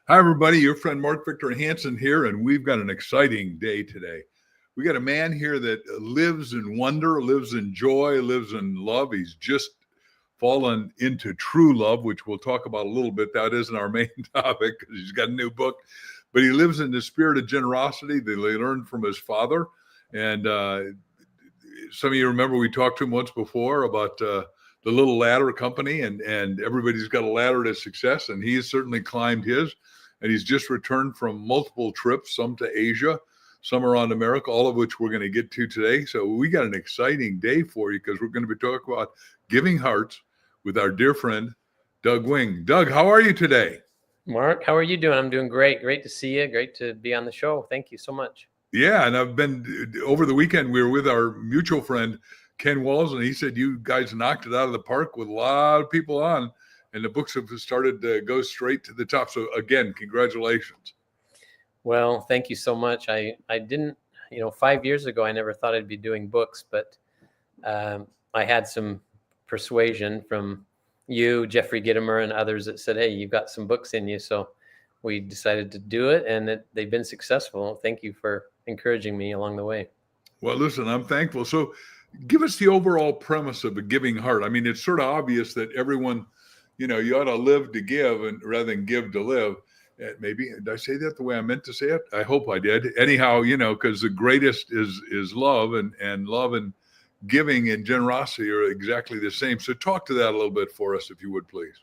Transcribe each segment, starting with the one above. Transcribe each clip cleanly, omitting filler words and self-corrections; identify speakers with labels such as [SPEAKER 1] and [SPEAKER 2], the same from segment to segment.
[SPEAKER 1] Hi, everybody. Your friend Mark Victor Hansen here, and we've got an exciting day today. We got a man here that lives in wonder, lives in joy, lives in love. He's just fallen into true love, which we'll talk about a little bit. That isn't our main topic because he's got a new book, but he lives in the spirit of generosity that he learned from his father. And some of you remember we talked to him once before about the Little Ladder Company, and everybody's got a ladder to success, and he has certainly climbed his. And he's just returned from multiple trips, some to Asia, some around America, all of which we're going to get to today. So we got an exciting day for you because we're going to be talking about giving hearts with our dear friend, Doug Wing. Doug, how are you today?
[SPEAKER 2] Mark, how are you doing? I'm doing great. Great to see you. Great to be on the show. Thank you so much.
[SPEAKER 1] Yeah, and I've been over the weekend. We were with our mutual friend, Ken Walls, and he said you guys knocked it out of the park with a lot of people on. And the books have started to go straight to the top. So again, congratulations.
[SPEAKER 2] Well, thank you so much. I didn't, 5 years ago, I never thought I'd be doing books, but I had some persuasion from you, Jeffrey Gittimer, and others that said, hey, you've got some books in you. So we decided to do it, and they've been successful. Thank you for encouraging me along the way.
[SPEAKER 1] Well, listen, I'm thankful. So give us the overall premise of a giving heart. I mean, it's sort of obvious that everyone, you ought to live to give and rather than give to live. Maybe did I say that the way I meant to say it? I hope I did. Anyhow, because the greatest is love, and love and giving and generosity are exactly the same. So talk to that a little bit for us, if you would, please.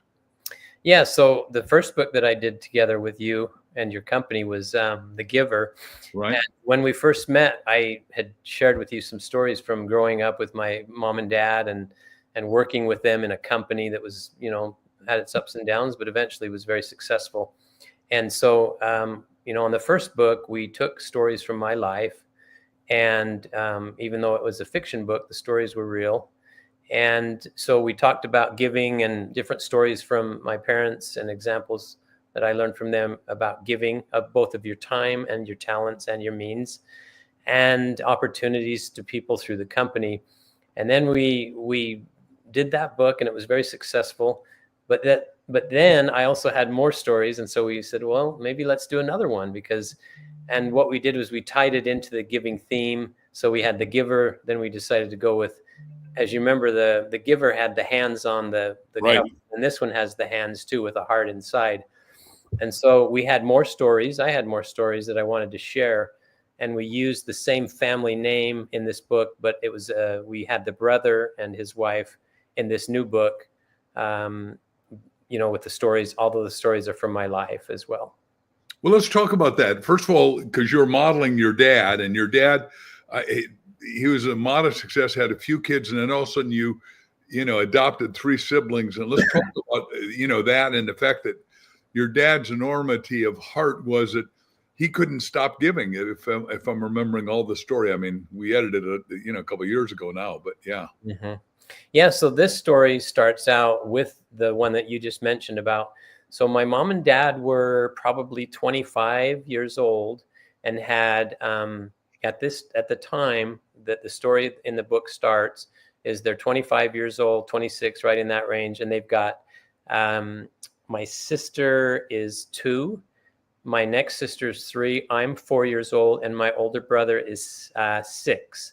[SPEAKER 2] Yeah. So the first book that I did together with you and your company was The Giver.
[SPEAKER 1] Right.
[SPEAKER 2] And when we first met, I had shared with you some stories from growing up with my mom and dad and working with them in a company that was, had its ups and downs, but eventually was very successful. And so, on the first book, we took stories from my life. And even though it was a fiction book, the stories were real. And so we talked about giving and different stories from my parents and examples that I learned from them about giving of both of your time and your talents and your means and opportunities to people through the company. And then we did that book, and it was very successful. But then I also had more stories, and so we said, well, maybe let's do another one and what we did was we tied it into the giving theme. So we had The Giver, then we decided to go with, as you remember, the Giver had the hands on the
[SPEAKER 1] right.
[SPEAKER 2] cup, and this one has the hands too with a heart inside. And so we had more stories. I had more stories that I wanted to share. And we used the same family name in this book, but it was we had the brother and his wife in this new book, with the stories, although the stories are from my life as well.
[SPEAKER 1] Well, let's talk about that. First of all, because you're modeling your dad, and your dad, he was a modest success, had a few kids, and then all of a sudden you adopted 3 siblings. And let's talk about, that and the fact that your dad's enormity of heart was that he couldn't stop giving. If I'm remembering all the story, I mean, we edited it, a couple of years ago now, but yeah.
[SPEAKER 2] Mm-hmm. Yeah. So this story starts out with the one that you just mentioned about. So my mom and dad were probably 25 years old and had, at the time that the story in the book starts, is they're 25 years old, 26, right in that range. And they've got, my sister is 2. My next sister's 3. I'm 4 years old, and my older brother is 6.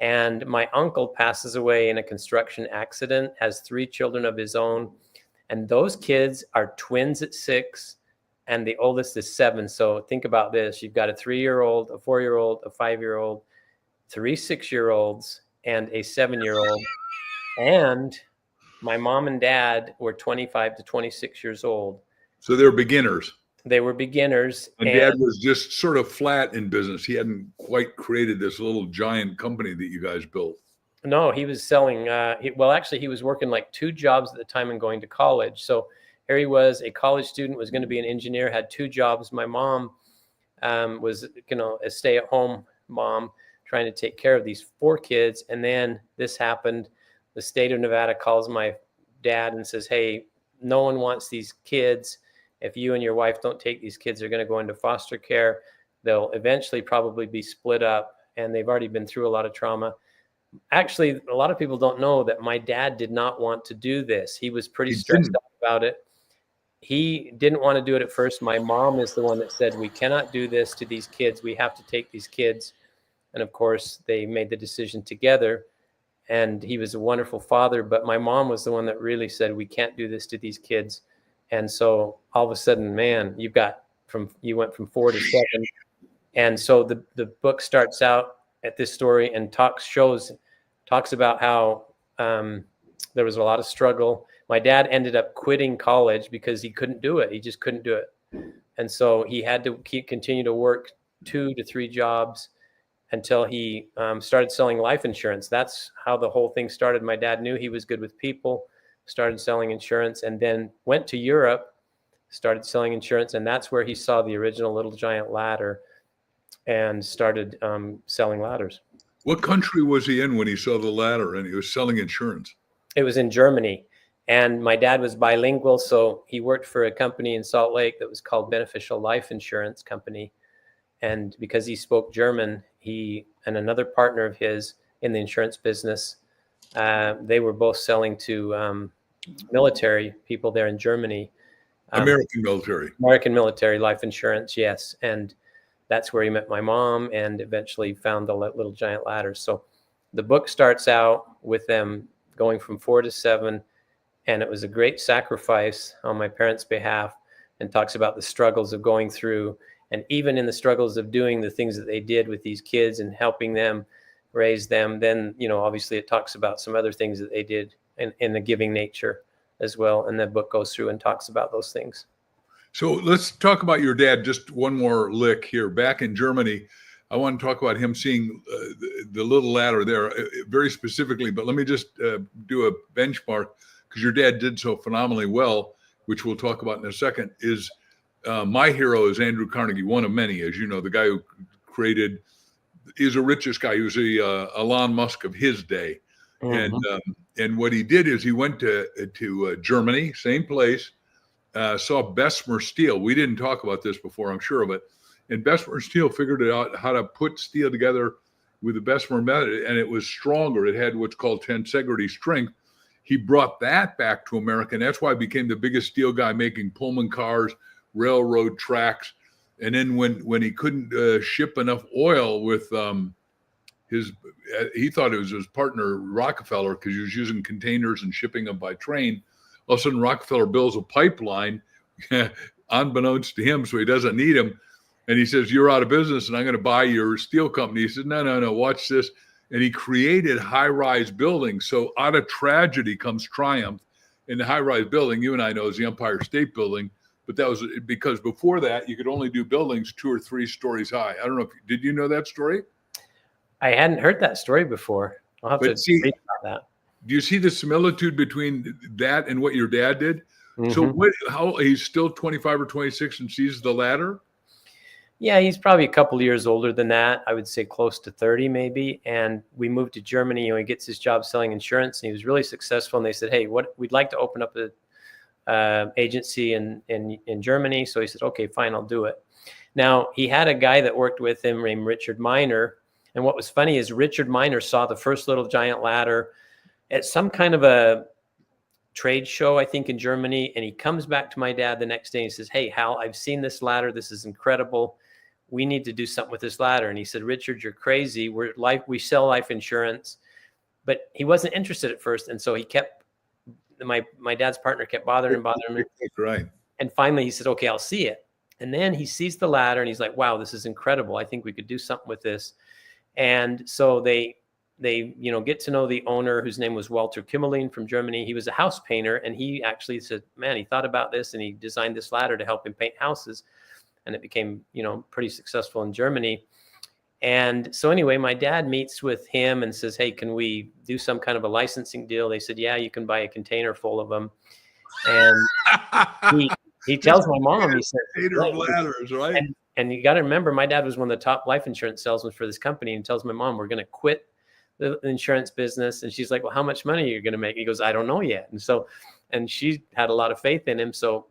[SPEAKER 2] And my uncle passes away in a construction accident, has 3 children of his own. And those kids are twins at 6, and the oldest is 7. So think about this. You've got a 3-year-old, a 4-year-old, a 5-year-old, 3 6-year-olds, and a 7-year-old. And my mom and dad were 25 to 26 years old.
[SPEAKER 1] So they're beginners.
[SPEAKER 2] They were beginners.
[SPEAKER 1] And Dad was just sort of flat in business. He hadn't quite created this little giant company that you guys built.
[SPEAKER 2] No, he was selling. Actually, he was working like 2 jobs at the time and going to college. So here he was, a college student, was going to be an engineer, had 2 jobs. My mom was, a stay-at-home mom trying to take care of these 4 kids. And then this happened. The state of Nevada calls my dad and says, hey, no one wants these kids. If you and your wife don't take these kids, they're going to go into foster care. They'll eventually probably be split up, and they've already been through a lot of trauma. Actually, a lot of people don't know that my dad did not want to do this. He was pretty stressed out about it. he didn't want to do it at first. My mom is the one that said, we cannot do this to these kids. We have to take these kids. And of course, they made the decision together. And he was a wonderful father. But my mom was the one that really said, we can't do this to these kids. And so all of a sudden, man, you went from 4 to 7. And so the book starts out at this story and talks about how there was a lot of struggle. My dad ended up quitting college because he couldn't do it. He just couldn't do it. And so he had to continue to work 2 to 3 jobs until he started selling life insurance. That's how the whole thing started. My dad knew he was good with people, started selling insurance, and then went to Europe, started selling insurance. And that's where he saw the original Little Giant ladder and started selling ladders.
[SPEAKER 1] What country was he in when he saw the ladder and he was selling insurance?
[SPEAKER 2] It was in Germany. And my dad was bilingual, so he worked for a company in Salt Lake that was called Beneficial Life Insurance Company. And because he spoke German, he and another partner of his in the insurance business, they were both selling to military people there in Germany.
[SPEAKER 1] American
[SPEAKER 2] military life insurance, yes. And that's where he met my mom and eventually found the Little Giant ladder. So the book starts out with them going from 4 to 7. And it was a great sacrifice on my parents' behalf, and talks about the struggles of going through, and even in the struggles of doing the things that they did with these kids and helping them raise them. Then, obviously it talks about some other things that they did in the giving nature as well. And the book goes through and talks about those things.
[SPEAKER 1] So let's talk about your dad. Just one more lick here. Back in Germany, I want to talk about him seeing the little ladder there very specifically, but let me just do a benchmark, because your dad did so phenomenally well, which we'll talk about in a second. Is my hero is Andrew Carnegie, one of many, as you know, the guy who is the richest guy. He was the Elon Musk of his day. Mm-hmm. And what he did is he went to Germany, same place, saw Bessemer Steel. We didn't talk about this before, I'm sure of it. And Bessemer Steel figured out how to put steel together with the Bessemer method, and it was stronger. It had what's called tensegrity strength. He brought that back to America, and that's why he became the biggest steel guy, making Pullman cars, railroad tracks. And then when he couldn't ship enough oil with he thought it was his partner Rockefeller, because he was using containers and shipping them by train. All of a sudden, Rockefeller builds a pipeline, unbeknownst to him, so he doesn't need him. And he says, "You're out of business, and I'm going to buy your steel company." He says, No, watch this. And he created high-rise buildings. So out of tragedy comes triumph. In the high-rise building, you and I know, is the Empire State Building. But that was because before that, you could only do buildings 2 or 3 stories high. I don't know did you know that story?
[SPEAKER 2] I hadn't heard that story before. I'll have to read about that.
[SPEAKER 1] Do you see the similitude between that and what your dad did? Mm-hmm. So how he's still 25 or 26 and sees the ladder?
[SPEAKER 2] Yeah, he's probably a couple of years older than that. I would say close to 30 maybe. And we moved to Germany. He gets his job selling insurance, and he was really successful. And they said, "Hey, we'd like to open up a agency in Germany." So he said, "Okay, fine, I'll do it." Now, he had a guy that worked with him named Richard Miner. And what was funny is Richard Miner saw the first Little Giant ladder at some kind of a trade show, I think, in Germany. And he comes back to my dad the next day and he says, "Hey, Hal, I've seen this ladder. This is incredible. We need to do something with this ladder." And he said, "Richard, you're crazy. We sell life insurance." But he wasn't interested at first. And so he kept, my dad's partner kept bothering him.
[SPEAKER 1] Right.
[SPEAKER 2] And finally he said, "Okay, I'll see it." And then he sees the ladder and he's like, "Wow, this is incredible. I think we could do something with this." And so they get to know the owner, whose name was Walter Kimmerling from Germany. He was a house painter, and he actually said, "Man, he thought about this and he designed this ladder to help him paint houses." And it became, pretty successful in Germany. And so anyway, my dad meets with him and says, "Hey, can we do some kind of a licensing deal?" They said, "Yeah, you can buy a container full of them." And he tells my mom, he said,
[SPEAKER 1] ladders, right?
[SPEAKER 2] And you got to remember, my dad was one of the top life insurance salesmen for this company, and tells my mom, "We're going to quit the insurance business." And she's like, "Well, how much money are you going to make?" He goes, "I don't know yet." And she had a lot of faith in him. So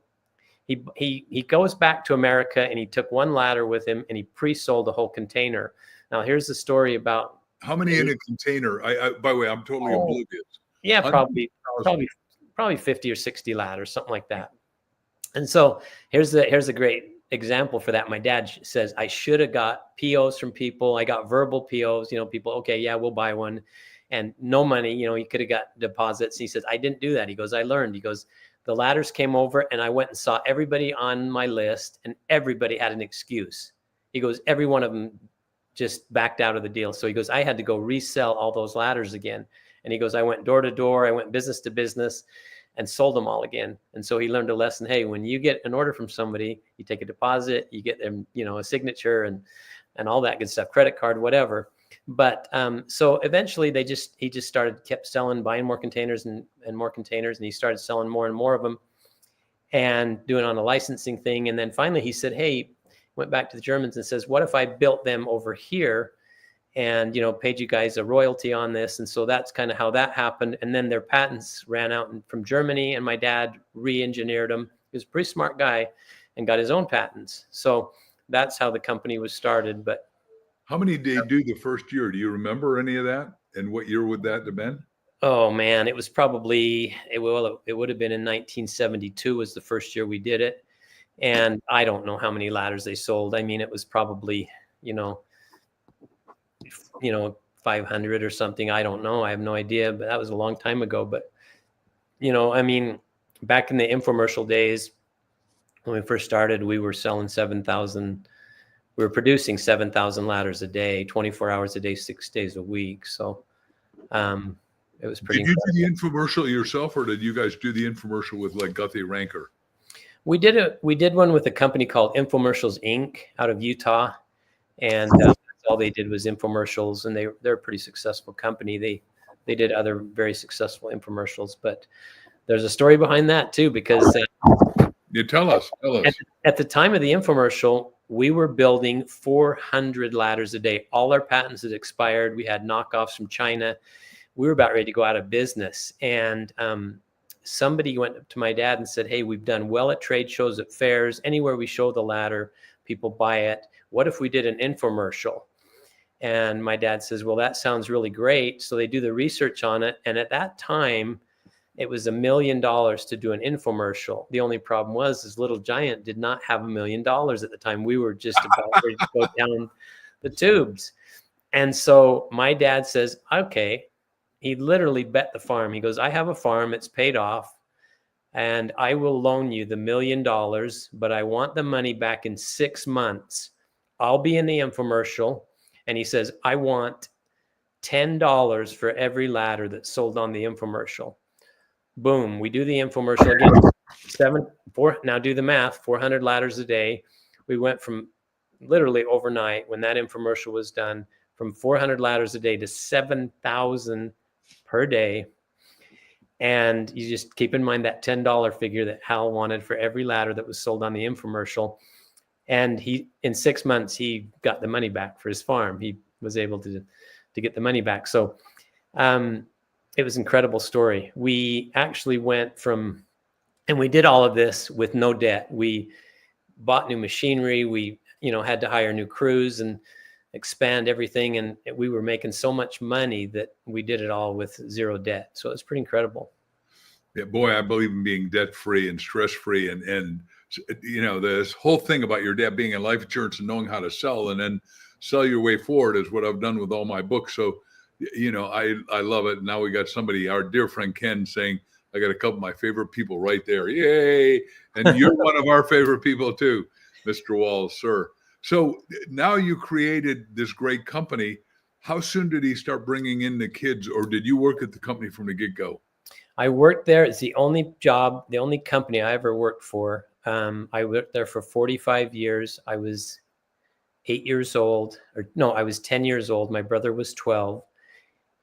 [SPEAKER 2] he goes back to America, and he took one ladder with him, and he pre-sold the whole container. Now, here's the story about
[SPEAKER 1] how many in a container. By the way, I'm totally oblivious.
[SPEAKER 2] Yeah, probably 50 or 60 ladders, something like that. And so here's a great example for that. My dad says I should have got POs from people. I got verbal POs, people, okay, yeah, we'll buy one, and no money. He could have got deposits. He says I didn't do that. He goes, I learned. He goes, the ladders came over and I went and saw everybody on my list, and everybody had an excuse. He goes, every one of them just backed out of the deal. So he goes, I had to go resell all those ladders again. And he goes, I went door to door, I went business to business and sold them all again. And so he learned a lesson. Hey, when you get an order from somebody, you take a deposit, you get them, a signature and all that good stuff, credit card, whatever. But so eventually he just kept selling, buying more containers and more containers. And he started selling more and more of them and doing on a licensing thing. And then finally he said, hey, went back to the Germans and says, what if I built them over here and, paid you guys a royalty on this? And so that's kind of how that happened. And then their patents ran out from Germany, and my dad re-engineered them. He was a pretty smart guy and got his own patents. So that's how the company was started. But
[SPEAKER 1] how many did they do the first year? Do you remember any of that? And what year would that have been?
[SPEAKER 2] Oh man, it was probably, it would have been in 1972 was the first year we did it. And I don't know how many ladders they sold. I mean, it was probably, 500 or something. I don't know. I have no idea, but that was a long time ago. But, I mean, back in the infomercial days, when we first started, we were selling 7,000. We were producing 7,000 ladders a day, 24 hours a day, 6 days a week. So it was pretty.
[SPEAKER 1] Did you do the infomercial yourself, or did you guys do the infomercial with like Guthrie Ranker?
[SPEAKER 2] We did one with a company called Infomercials Inc. out of Utah, and all they did was infomercials, and they're a pretty successful company. They did other very successful infomercials, but there's a story behind that too, because
[SPEAKER 1] you tell us.
[SPEAKER 2] At the time of the infomercial, we were building 400 ladders a day. All our patents had expired. We had knockoffs from China. We were about ready to go out of business, and somebody went up to my dad and said, hey, we've done well at trade shows, at fairs, anywhere we show the ladder, people buy it. What if we did an infomercial? And my dad says, well, that sounds really great. So they do the research on it. And at that time, it was $1 million to do an infomercial. The only problem was Little Giant did not have $1 million at the time. We were just about ready to go down the tubes. And so my dad says, okay, he literally bet the farm. He goes, I have a farm, it's paid off, and I will loan you the $1 million, but I want the money back in 6 months. I'll be in the infomercial. And he says, I want $10 for every ladder that's sold on the infomercial. Boom, we do the infomercial again. Now do the math, 400 ladders a day. We went from literally overnight, when that infomercial was done, from 400 ladders a day to 7,000 per day. And you just keep in mind that $10 figure that Hal wanted for every ladder that was sold on the infomercial. And in 6 months, he got the money back for his farm. He was able to get the money back. So it was an incredible story. We actually went and we did all of this with no debt. We bought new machinery. We, had to hire new crews and expand everything. And we were making so much money that we did it all with zero debt. So it's pretty incredible.
[SPEAKER 1] Yeah, boy, I believe in being debt-free and stress-free. And this whole thing about your dad being in life insurance and knowing how to sell and then sell your way forward is what I've done with all my books. So, I love it. Now we got somebody, our dear friend Ken, saying, I got a couple of my favorite people right there. Yay. And you're one of our favorite people too, Mr. Walls, sir. So now you created this great company. How soon did he start bringing in the kids, or did you work at the company from the get-go?
[SPEAKER 2] I worked there. It's the only company I ever worked for. I worked there for 45 years. I was 8 years old, I was 10 years old. My brother was 12.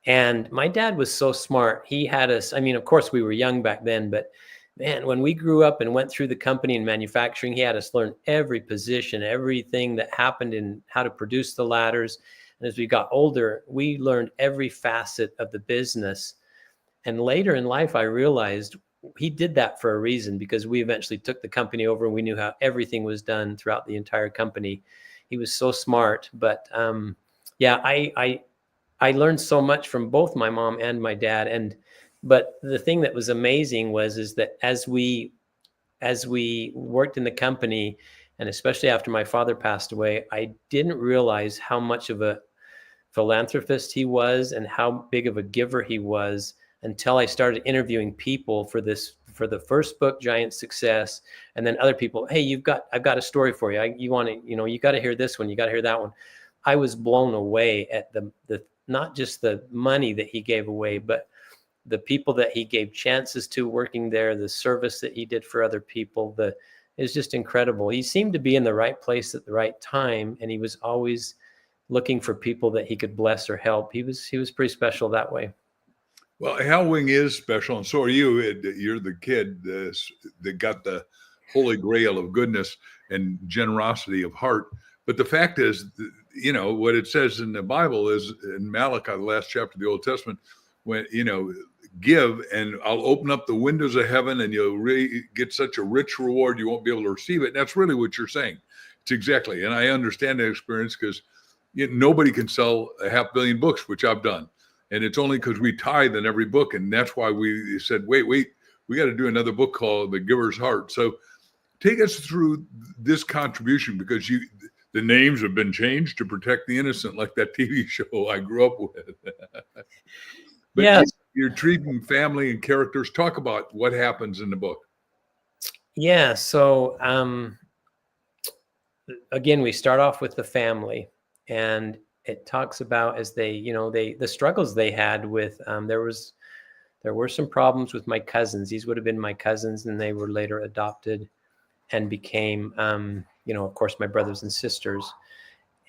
[SPEAKER 2] And my dad was so smart. He had us, of course we were young back then, but man, when we grew up and went through the company in manufacturing, he had us learn every position, everything that happened in how to produce the ladders. And as we got older, we learned every facet of the business. And later in life, I realized he did that for a reason, because we eventually took the company over and we knew how everything was done throughout the entire company. He was so smart. But I learned so much from both my mom and my dad. But the thing that was amazing is that as we as we worked in the company, and especially after my father passed away, I didn't realize how much of a philanthropist he was and how big of a giver he was until I started interviewing people for the first book, Giant Success, and then other people. Hey, I've got a story for you. You want to, you got to hear this one. You got to hear that one. I was blown away at the not just the money that he gave away, but the people that he gave chances to working there, the service that he did for other people. It's just incredible. He seemed to be in the right place at the right time, and he was always looking for people that he could bless or help. He was pretty special that way.
[SPEAKER 1] Well, Hal Wing is special, and so are you. You're the kid that got the holy grail of goodness and generosity of heart. But the fact is, what it says in the Bible is in Malachi, the last chapter of the Old Testament, when, give and I'll open up the windows of heaven and you'll really get such a rich reward you won't be able to receive it. And that's really what you're saying. It's exactly. And I understand that experience because nobody can sell 500 million books, which I've done. And it's only because we tithe in every book. And that's why we said, wait, we got to do another book called The Giver's Heart. So take us through this contribution, because the names have been changed to protect the innocent, like that TV show I grew up with. But
[SPEAKER 2] yes.
[SPEAKER 1] You're treating family and characters. Talk about what happens in the book.
[SPEAKER 2] Yeah. So again, we start off with the family, and it talks about as the struggles they had with, there were some problems with my cousins. These would have been my cousins, and they were later adopted and became, of course, my brothers and sisters.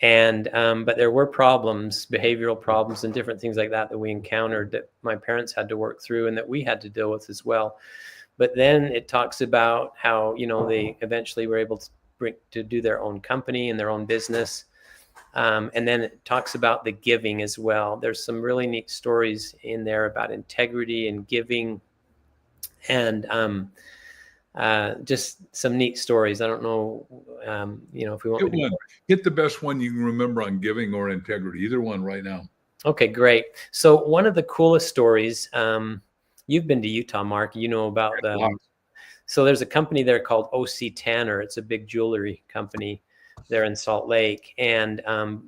[SPEAKER 2] And but there were problems, behavioral problems and different things like that we encountered that my parents had to work through and that we had to deal with as well. But then it talks about how, they eventually were able to do their own company and their own business. And then it talks about the giving as well. There's some really neat stories in there about integrity and giving, and just some neat stories. I don't know, if we want to
[SPEAKER 1] get the best one you can remember on giving or integrity, either one right now.
[SPEAKER 2] Okay, great. So one of the coolest stories, you've been to Utah, Mark, about so there's a company there called O.C. Tanner. It's a big jewelry company there in Salt Lake, and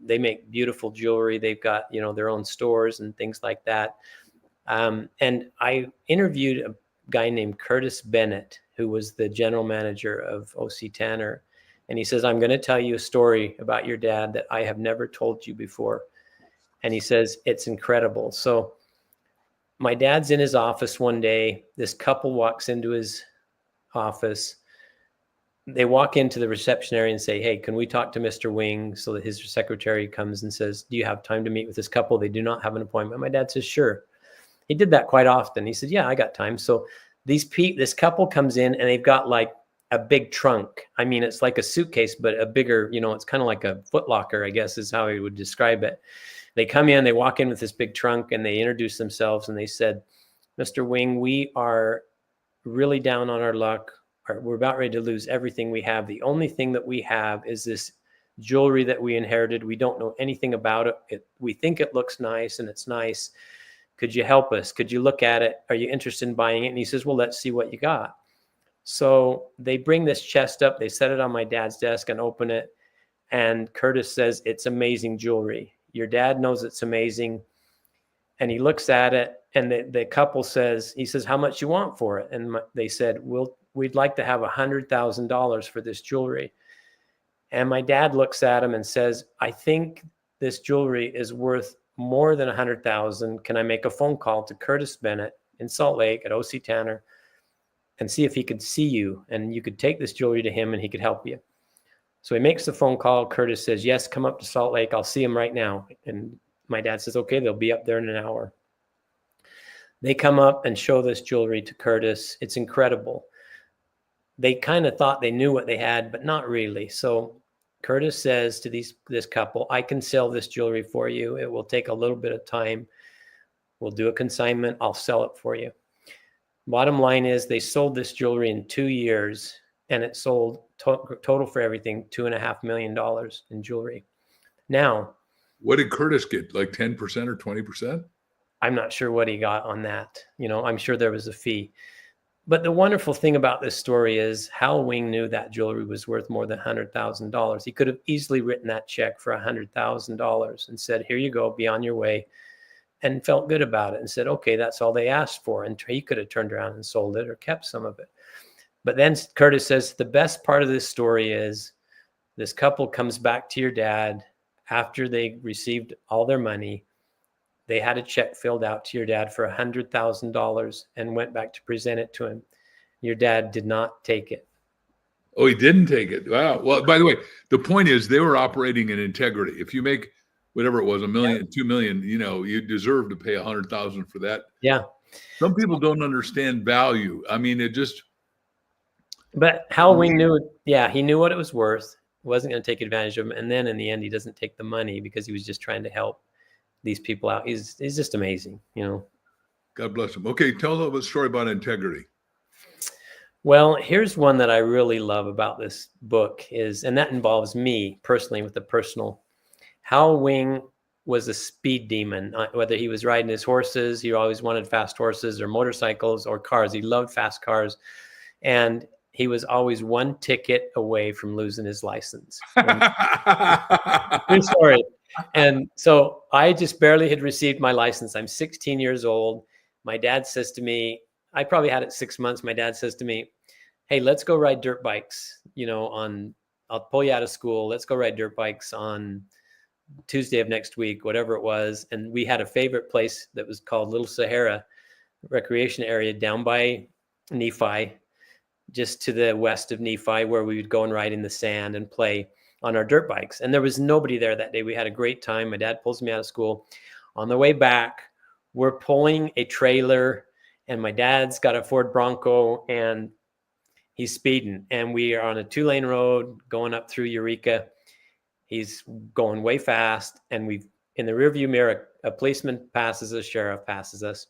[SPEAKER 2] they make beautiful jewelry. They've got, their own stores and things like that. And I interviewed a guy named Curtis Bennett, who was the general manager of O.C. Tanner. And he says, I'm going to tell you a story about your dad that I have never told you before. And he says, it's incredible. So my dad's in his office one day. This couple walks into his office. They walk into the reception area and say, hey, can we talk to Mr. Wing? So that his secretary comes and says, do you have time to meet with this couple? They do not have an appointment. My dad says, sure. He did that quite often. He said, yeah, I got time. So this couple comes in and they've got like a big trunk. I mean, it's like a suitcase, but a bigger, it's kind of like a footlocker, I guess is how he would describe it. They come in, they walk in with this big trunk and they introduce themselves and they said, Mr. Wing, we are really down on our luck. We're about ready to lose everything we have. The only thing that we have is this jewelry that we inherited. We don't know anything about it. We think it looks nice and it's nice. Could you help us? Could you look at it? Are you interested in buying it? And he says, well, let's see what you got. So they bring this chest up. They set it on my dad's desk and open it. And Curtis says, it's amazing jewelry. Your dad knows it's amazing. And he looks at it. And the couple says, he says, how much you want for it? And they said, we'd like to have $100,000 for this jewelry. And my dad looks at him and says, I think this jewelry is worth more than 100,000. Can I make a phone call to Curtis Bennett in Salt Lake at O.C. Tanner and see if he could see you and you could take this jewelry to him and he could help you? So he makes the phone call. Curtis says, yes, come up to Salt Lake. I'll see him right now. And my dad says, okay, they'll be up there in an hour. They come up and show this jewelry to Curtis. It's incredible. They kind of thought they knew what they had, but not really. So Curtis says to this couple, I can sell this jewelry for you. It will take a little bit of time. We'll do a consignment. I'll sell it for you. Bottom line is they sold this jewelry in 2 years, and it sold total for everything, $2.5 million in jewelry. Now,
[SPEAKER 1] what did Curtis get? Like 10% or 20%?
[SPEAKER 2] I'm not sure what he got on that. I'm sure there was a fee. But the wonderful thing about this story is Hal Wing knew that jewelry was worth more than $100,000. He could have easily written that check for $100,000 and said, here you go, be on your way, and felt good about it and said, okay, that's all they asked for. And he could have turned around and sold it or kept some of it. But then Curtis says, the best part of this story is this couple comes back to your dad after they received all their money. They had a check filled out to your dad for $100,000 and went back to present it to him. Your dad did not take it.
[SPEAKER 1] Oh, he didn't take it. Wow. Well, by the way, the point is they were operating in integrity. If you make whatever it was, $1 million, $2 million, you deserve to pay $100,000 for that.
[SPEAKER 2] Yeah.
[SPEAKER 1] Some people don't understand value. I mean, it just.
[SPEAKER 2] But Hal Wing knew, he knew what it was worth. Wasn't going to take advantage of him. And then in the end, he doesn't take the money because he was just trying to help these people out. He's just amazing,
[SPEAKER 1] God bless him. Okay, tell us a story about integrity.
[SPEAKER 2] Well, here's one that I really love about this book and that involves me personally with the personal. Hal Wing was a speed demon. Whether he was riding his horses, he always wanted fast horses or motorcycles or cars. He loved fast cars. And he was always one ticket away from losing his license. True story. And so I just barely had received my license. I'm 16 years old. My dad says to me, I probably had it 6 months. My dad says to me, hey, let's go ride dirt bikes, I'll pull you out of school. Let's go ride dirt bikes on Tuesday of next week, whatever it was. And we had a favorite place that was called Little Sahara Recreation Area down by Nephi, just to the west of Nephi, where we would go and ride in the sand and play on our dirt bikes. And there was nobody there that day. We had a great time. My dad pulls me out of school. On the way back, we're pulling a trailer, and my dad's got a Ford Bronco, and he's speeding. And we are on a 2-lane road going up through Eureka. He's going way fast. And in the rearview mirror, a policeman passes us, sheriff passes us,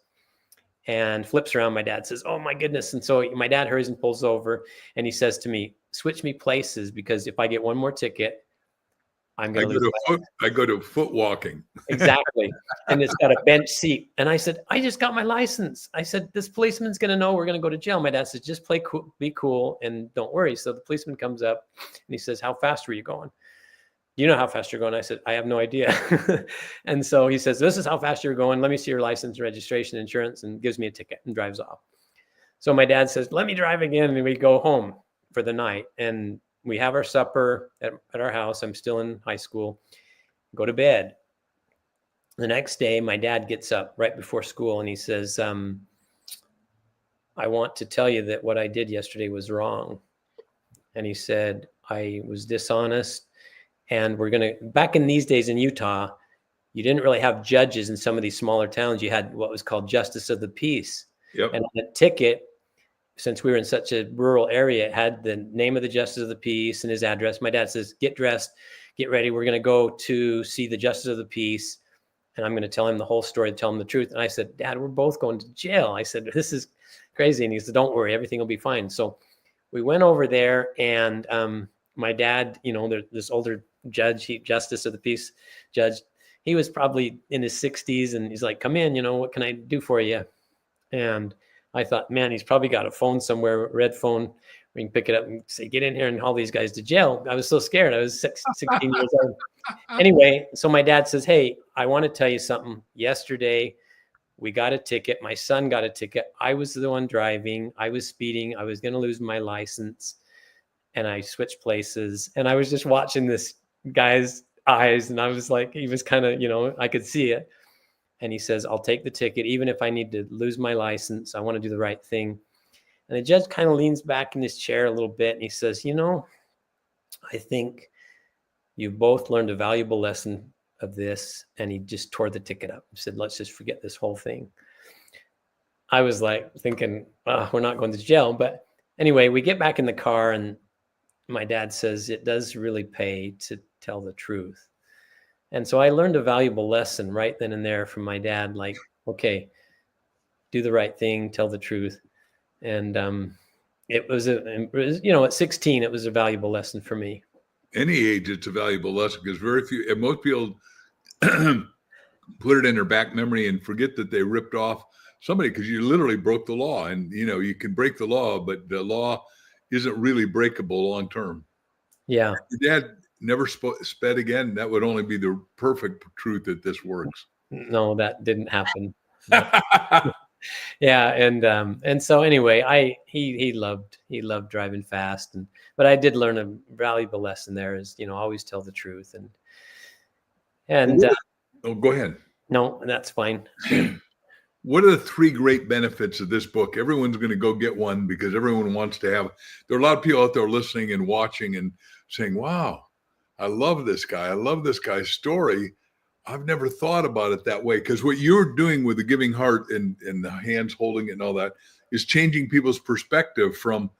[SPEAKER 2] and flips around. My dad says, oh my goodness. And so my dad hurries and pulls over, and he says to me, switch me places, because if I get one more ticket, I'm going to lose.
[SPEAKER 1] I go to foot walking.
[SPEAKER 2] Exactly. And it's got a bench seat. And I said, I just got my license. I said, this policeman's going to know we're going to go to jail. My dad says, just play cool, be cool, and don't worry. So the policeman comes up and he says, how fast were you going? Do you know how fast you're going? I said, I have no idea. And so he says, this is how fast you're going. Let me see your license, registration, insurance, and gives me a ticket and drives off. So my dad says, let me drive again. And we go home for the night. And we have our supper at our house. I'm still in high school. Go to bed. The next day, my dad gets up right before school and he says, I want to tell you that what I did yesterday was wrong. And he said, I was dishonest. And back in these days in Utah, you didn't really have judges in some of these smaller towns. You had what was called justice of the peace.
[SPEAKER 1] Yep.
[SPEAKER 2] And on the ticket, since we were in such a rural area, it had the name of the justice of the peace and his address. My dad says, get dressed, get ready. We're going to go to see the justice of the peace. And I'm going to tell him the whole story, tell him the truth. And I said, Dad, we're both going to jail. I said, this is crazy. And he said, don't worry, everything will be fine. So we went over there, and my dad, this older judge, justice of the peace judge, he was probably in his 60s, and he's like, come in, what can I do for you? And I thought, man, he's probably got a phone somewhere, red phone. We can pick it up and say, get in here and haul these guys to jail. I was so scared. I was 16 years old. Anyway, so my dad says, hey, I want to tell you something. Yesterday, we got a ticket. My son got a ticket. I was the one driving. I was speeding. I was going to lose my license. And I switched places. And I was just watching this guy's eyes. And I was like, he was kind of, I could see it. And he says, I'll take the ticket, even if I need to lose my license. I want to do the right thing. And the judge kind of leans back in his chair a little bit. And he says, I think you both learned a valuable lesson of this. And he just tore the ticket up. He said, let's just forget this whole thing. I was like thinking, we're not going to jail. But anyway, we get back in the car, and my dad says, it does really pay to tell the truth. And so I learned a valuable lesson right then and there from my dad, like, okay, do the right thing, tell the truth. And it was, at 16, it was a valuable lesson for me.
[SPEAKER 1] Any age, it's a valuable lesson, because most people put it in their back memory and forget that they ripped off somebody, because you literally broke the law, and you can break the law, but the law isn't really breakable long term.
[SPEAKER 2] Yeah.
[SPEAKER 1] Your dad never sped again. That would only be the perfect truth that this works.
[SPEAKER 2] No, that didn't happen. No. Yeah, and so anyway, he loved driving fast, but I did learn a valuable lesson there is, always tell the truth, and
[SPEAKER 1] Oh, go ahead.
[SPEAKER 2] no, that's fine.
[SPEAKER 1] What are the 3 great benefits of this book? Everyone's going to go get one because everyone wants to have. There are a lot of people out there listening and watching and saying, "Wow, I love this guy. I love this guy's story. I've never thought about it that way." Because what you're doing with the giving heart and the hands holding it and all that is changing people's perspective from,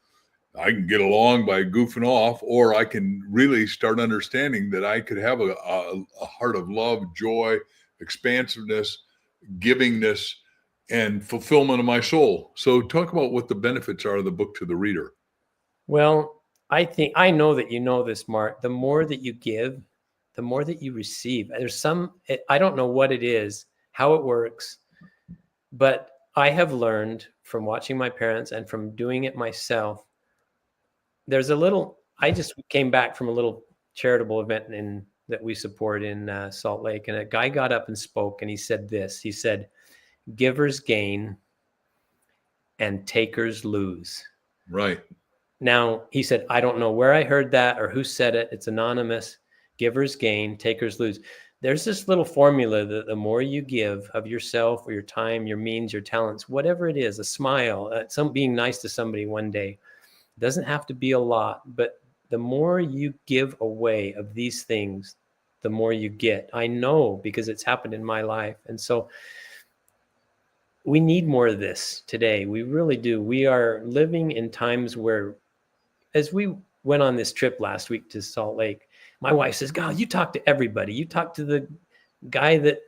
[SPEAKER 1] I can get along by goofing off, or I can really start understanding that I could have a heart of love, joy, expansiveness, givingness, and fulfillment of my soul. So talk about what the benefits are of the book to the reader.
[SPEAKER 2] Well, I know that you know this, Mark. The more that you give, the more that you receive. I don't know what it is, how it works, but I have learned from watching my parents and from doing it myself. I just came back from a little charitable event that we support in Salt Lake, and a guy got up and spoke, and he said this. He said, "Givers gain and takers lose."
[SPEAKER 1] Right.
[SPEAKER 2] Now, he said, "I don't know where I heard that or who said it. It's anonymous. Givers gain, takers lose." There's this little formula that the more you give of yourself or your time, your means, your talents, whatever it is, a smile, being nice to somebody one day, it doesn't have to be a lot, but the more you give away of these things, the more you get. I know, because it's happened in my life. And so we need more of this today. We really do. We are living in times where, as we went on this trip last week to Salt Lake, my wife says, "God, you talk to everybody. You talk to the guy that,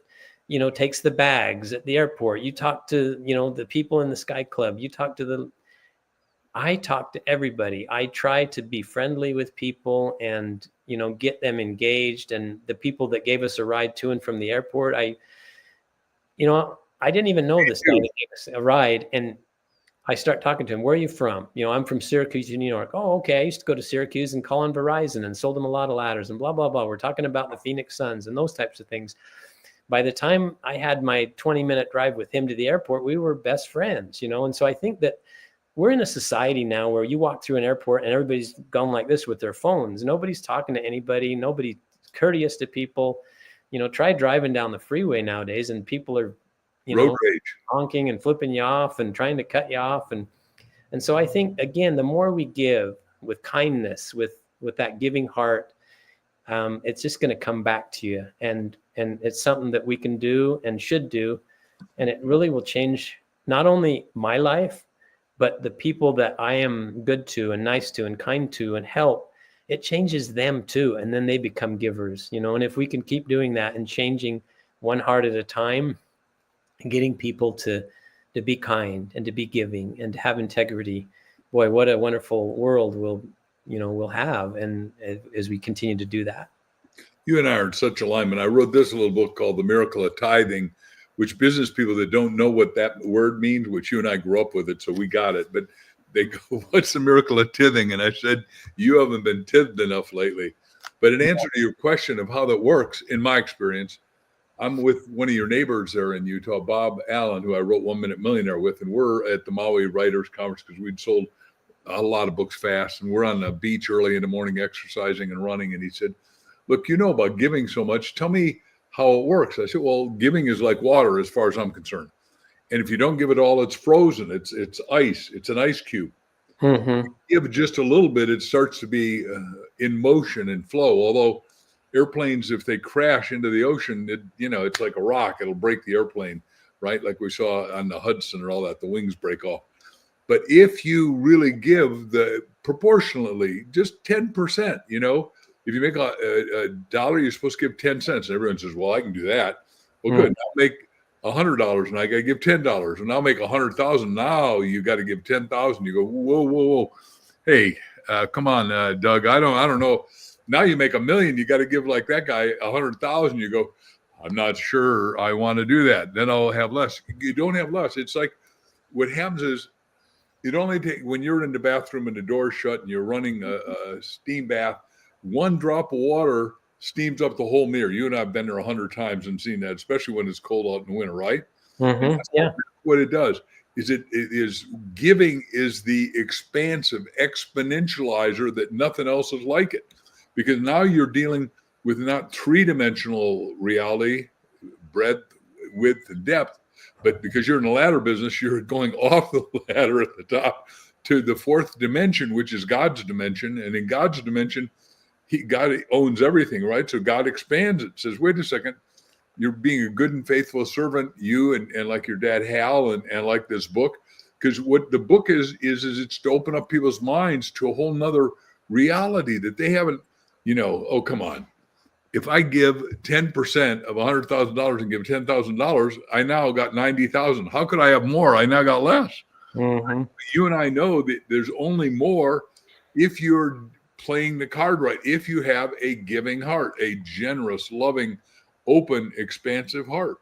[SPEAKER 2] takes the bags at the airport. You talk to, the people in the Sky Club. I talk to everybody. I try to be friendly with people and, get them engaged. And the people that gave us a ride to and from the airport, I didn't even know this guy that gave us a ride. And I start talking to him. "Where are you from?" "I'm from Syracuse, New York." "Oh, okay. I used to go to Syracuse and call on Verizon and sold them a lot of ladders and blah, blah, blah." We're talking about the Phoenix Suns and those types of things. By the time I had my 20-minute drive with him to the airport, we were best friends, And so I think that we're in a society now where you walk through an airport and everybody's gone like this with their phones. Nobody's talking to anybody. Nobody's courteous to people. Try driving down the freeway nowadays and people are,
[SPEAKER 1] Road rage,
[SPEAKER 2] honking and flipping you off and trying to cut you off. And so I think, again, the more we give with kindness, with that giving heart, it's just going to come back to you. And it's something that we can do and should do. And it really will change not only my life, but the people that I am good to and nice to and kind to and help. It changes them too. And then they become givers, and if we can keep doing that and changing one heart at a time, and getting people to be kind and to be giving and to have integrity, boy, what a wonderful world we'll have. And as we continue to do that.
[SPEAKER 1] You and I are in such alignment. I wrote this little book called The Miracle of Tithing, which business people that don't know what that word means, which you and I grew up with it, so we got it. But they go, "What's the miracle of tithing?" And I said, "You haven't been tithed enough lately." But in answer to your question of how that works, in my experience, I'm with one of your neighbors there in Utah, Bob Allen, who I wrote 1 Minute Millionaire with, and we're at the Maui Writers Conference because we'd sold a lot of books fast, and we're on the beach early in the morning exercising and running. And he said, "Look, you know about giving so much. Tell me how it works." I said, "Well, giving is like water as far as I'm concerned. And if you don't give it all, it's frozen. It's ice. It's an ice cube.
[SPEAKER 2] Mm-hmm.
[SPEAKER 1] Give just a little bit, it starts to be in motion and flow. Although airplanes, if they crash into the ocean, it's like a rock. It'll break the airplane, right? Like we saw on the Hudson or all that, the wings break off. But if you really give proportionally, just 10%, if you make a dollar, you're supposed to give 10 cents. And everyone says, "Well, I can do that." Well, good. I'll make $100 and I got to give $10, and I'll make 100,000. Now you got to give 10,000. You go, whoa. Hey, come on, Doug. I don't know. Now you make $1 million. You got to give like that guy 100,000. You go, I'm not sure I want to do that. Then I'll have less. You don't have less. It's like what happens is it only takes when you're in the bathroom and the door's shut and you're running a steam bath, one drop of water steams up the whole mirror. You and I have been there 100 times and seen that, especially when it's cold out in the winter, right? And that's
[SPEAKER 2] Yeah.
[SPEAKER 1] what it does. It is giving is the expansive exponentializer that nothing else is like it, because now you're dealing with not three-dimensional reality, breadth, width, and depth, but because you're in the ladder business, you're going off the ladder at the top to the fourth dimension, which is God's dimension. And in God's dimension, God owns everything, right? So God expands it, says, wait a second, you're being a good and faithful servant, you and like your dad Hal and like this book, because what the book is it's to open up people's minds to a whole nother reality that they haven't, oh, come on. If I give 10% of $100,000 and give $10,000, I now got 90,000. How could I have more? I now got less.
[SPEAKER 2] Mm-hmm.
[SPEAKER 1] You and I know that there's only more if you're playing the card right. If you have a giving heart, a generous, loving, open, expansive heart.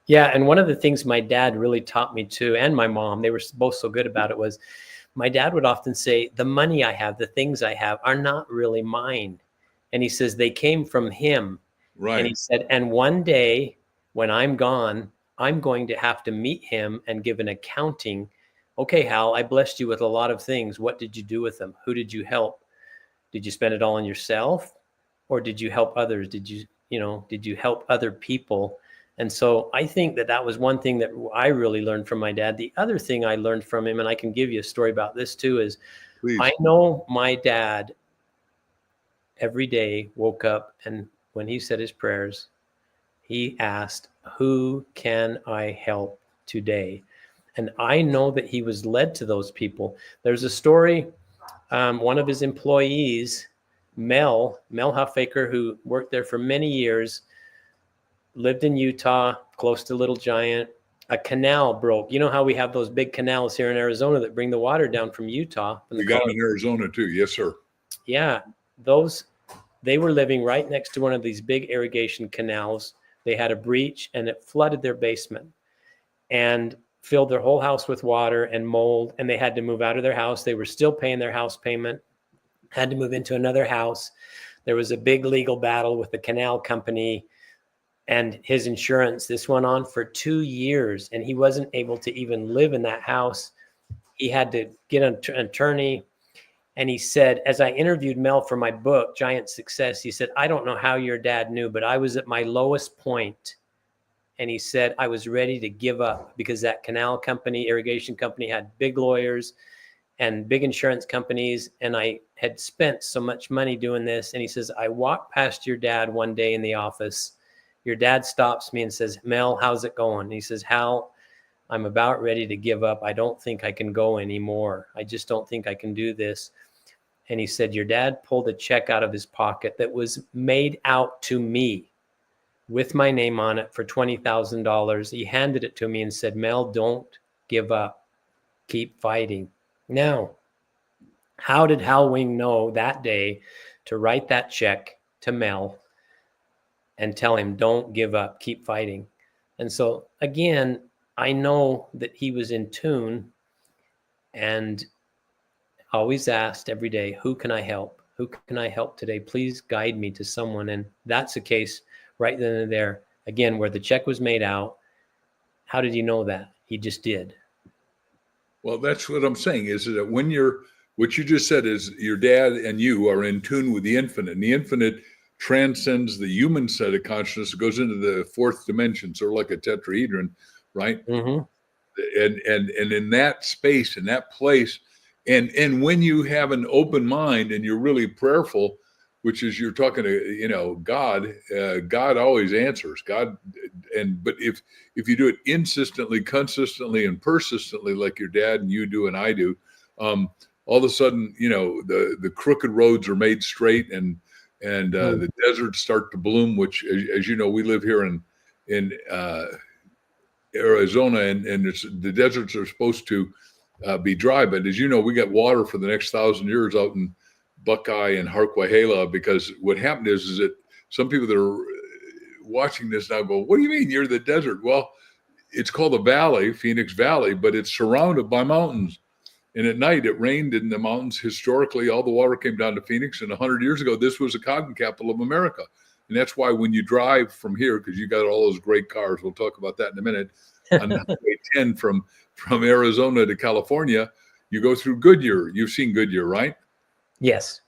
[SPEAKER 2] Yeah, and one of the things my dad really taught me too, and my mom, they were both so good about it, was my dad would often say, the money I have, the things I have are not really mine. And he says, they came from him.
[SPEAKER 1] Right.
[SPEAKER 2] And he said, and one day when I'm gone, I'm going to have to meet him and give an accounting. Okay, Hal, I blessed you with a lot of things. What did you do with them? Who did you help? Did you spend it all on yourself? Or did you help others? Did you help other people? And so I think that was one thing that I really learned from my dad. The other thing I learned from him, and I can give you a story about this too, is
[SPEAKER 1] Please.
[SPEAKER 2] I know my dad every day woke up, and when he said his prayers, he asked, who can I help today? And I know that he was led to those people. There's a story, one of his employees, Mel Huffaker, who worked there for many years, lived in Utah, close to Little Giant. A canal broke. You know how we have those big canals here in Arizona that bring the water down from Utah?
[SPEAKER 1] We got them in Arizona too. Yes, sir.
[SPEAKER 2] Yeah, they were living right next to one of these big irrigation canals. They had a breach and it flooded their basement and filled their whole house with water and mold. And they had to move out of their house. They were still paying their house payment, had to move into another house. There was a big legal battle with the canal company and his insurance. This went on for 2 years and he wasn't able to even live in that house. He had to get an attorney. And he said, as I interviewed Mel for my book, Giant Success, he said, I don't know how your dad knew, but I was at my lowest point. And he said, I was ready to give up because that canal company, irrigation company, had big lawyers and big insurance companies. And I had spent so much money doing this. And he says, I walked past your dad one day in the office. Your dad stops me and says, Mel, how's it going? And he says, Hal, I'm about ready to give up. I don't think I can go anymore. I just don't think I can do this. And he said, your dad pulled a check out of his pocket that was made out to me with my name on it for $20,000. He handed it to me and said, Mel, don't give up. Keep fighting. Now, how did Hal Wing know that day to write that check to Mel and tell him, don't give up, keep fighting? And so, again, I know that he was in tune and always asked every day, who can I help? Who can I help today? Please guide me to someone. And that's the case right then and there. Again, where the check was made out. How did he know that? He just did.
[SPEAKER 1] Well, that's what I'm saying is that what you just said is your dad and you are in tune with the infinite, and the infinite transcends the human set of consciousness. It goes into the fourth dimension, sort of like a tetrahedron, right?
[SPEAKER 2] Mm-hmm.
[SPEAKER 1] And in that space, in that place, and when you have an open mind and you're really prayerful, which is you're talking to God, God always answers. God, but if you do it insistently, consistently, and persistently, like your dad and you do and I do, all of a sudden the crooked roads are made straight and the deserts start to bloom. Which, as you know, we live here in Arizona, and the deserts are supposed to be dry, but as you know, we got water for the next 1,000 years out in Buckeye and Harquahala, because what happened is that some people that watching this now go, what do you mean you're the desert? Well, it's called the Valley, Phoenix Valley, but it's surrounded by mountains. And at night, it rained in the mountains. Historically, all the water came down to Phoenix. And 100 years ago, this was the cotton capital of America. And that's why when you drive from here, because you got all those great cars, we'll talk about that in a minute, on Highway 10 from Arizona to California, you go through Goodyear. You've seen Goodyear, right?
[SPEAKER 2] Yes.